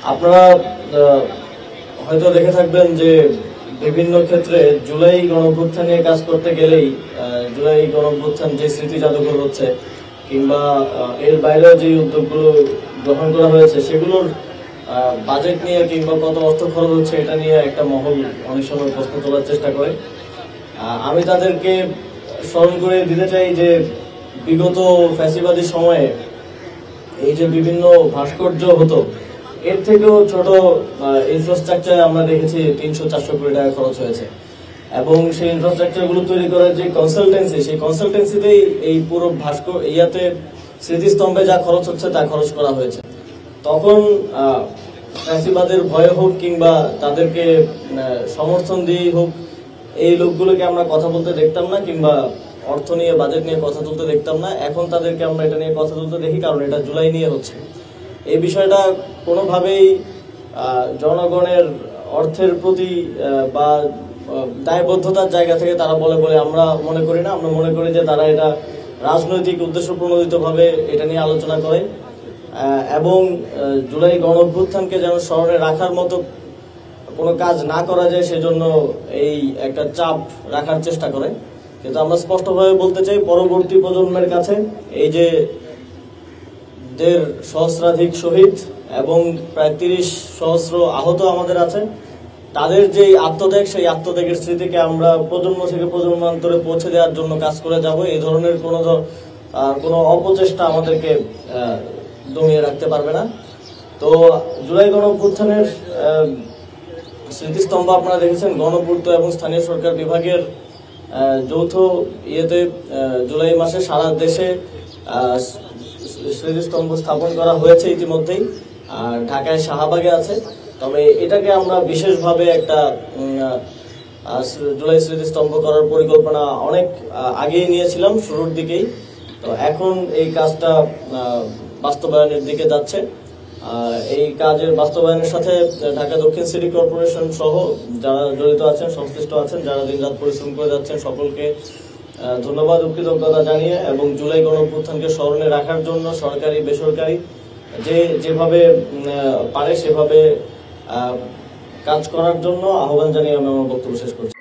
আপনারা হয়তো দেখে থাকবেন যে বিভিন্ন ক্ষেত্রে জুলাই গণঅভ্যুত্থান নিয়ে কাজ করতে গেলেই জুলাই গণঅভ্যুত্থান যে স্মৃতি জাদুঘর হচ্ছে কিংবা এর বাইরেও যে উদ্যোগগুলো গ্রহণ করা হয়েছে সেগুলোর বাজেট নিয়ে কিংবা কত অর্থ খরচ হচ্ছে এটা নিয়ে একটা মহল অনেক সময় প্রশ্ন তোলার চেষ্টা করে। আমি তাদেরকে স্মরণ করে দিতে চাই যে বিগত ফ্যাসিবাদী সময়ে এই যে বিভিন্ন ভাস্কর্য হতো এর থেকেও ছোট ইনফ্রাস্ট্রাকচার আমরা দেখেছি 300-400 কোটি টাকা খরচ হয়েছে এবং সেই ইনফ্রাস্ট্রাকচার গুলো তৈরি করার যে কনসালটেন্সি সেই কনসালটেন্সিতেই এই পুরো ইয়াতে স্মৃতিস্তম্ভে যা খরচ হচ্ছে তা খরচ করা হয়েছে। তখন ফ্যাসিবাদের ভয়ে হোক কিংবা তাদেরকে সমর্থন দিয়েই হোক এই লোকগুলোকে আমরা কথা বলতে দেখতাম না কিংবা অর্থ নিয়ে বাজেট নিয়ে কথা তুলতে দেখতাম না। এখন তাদেরকে আমরা এটা নিয়ে কথা তুলতে দেখি কারণ এটা জুলাই নিয়ে হচ্ছে। এই বিষয়টা কোনোভাবেই জনগণের অর্থের প্রতি বা দায়বদ্ধতার জায়গা থেকে তারা বলে আমরা মনে করি না। আমরা মনে করি যে তারা এটা রাজনৈতিক উদ্দেশ্য প্রণোদিতভাবে এটা নিয়ে আলোচনা করে এবং জুলাই গণঅভ্যুত্থানকে যেন স্মরণে রাখার মতো কোনো কাজ না করা যায় সেজন্য এই একটা চাপ রাখার চেষ্টা করে। কিন্তু আমরা স্পষ্টভাবে বলতে চাই পরবর্তী প্রজন্মের কাছে এই যে 1.5 সহস্রাধিক শহীদ এবং প্রায় 30 সহস্র আহত আমাদের আছে, তাদের যে আত্মত্যাগ সেই আত্মত্যাগের স্মৃতিকে আমরা প্রজন্ম থেকে প্রজন্মান্তরে পৌঁছে দেওয়ার জন্য কাজ করে যাব। এই ধরনের কোনো অপচেষ্টা আমাদেরকে দমিয়ে রাখতে পারবে না। তো জুলাই গণঅভ্যুত্থানের স্মৃতিস্তম্ভ আপনারা দেখেছেন গণপূর্ত এবং স্থানীয় সরকার বিভাগের যৌথ ইয়েতে জুলাই মাসে সারা দেশে স্মৃতিস্তম্ভ স্থাপন করা হয়েছে ইতিমধ্যেই। আর ঢাকায় শাহবাগে আছে। তবে এটাকে আমরা বিশেষভাবে একটা জুলাই স্মৃতিস্তম্ভ করার পরিকল্পনা অনেক আগেই নিয়েছিলাম, শুরুর দিকেই। তো এখন এই কাজটা বাস্তবায়নের দিকে যাচ্ছে। এই কাজের বাস্তবায়নের সাথে ঢাকা দক্ষিণ সিটি কর্পোরেশন সহ যারা জড়িত আছেন, সংশ্লিষ্ট আছেন, যারা দিনরাত পরিশ্রম করে যাচ্ছেন সকলকে ধন্যবাদ ও কৃতজ্ঞতা জানিয়ে এবং জুলাই গণঅভ্যুত্থানকে স্মরণে রাখার জন্য সরকারি বেসরকারি যেভাবে পারে সেভাবে কাজ করার জন্য আহ্বান জানিয়ে আমি আমার বক্তব্য শেষ করছি।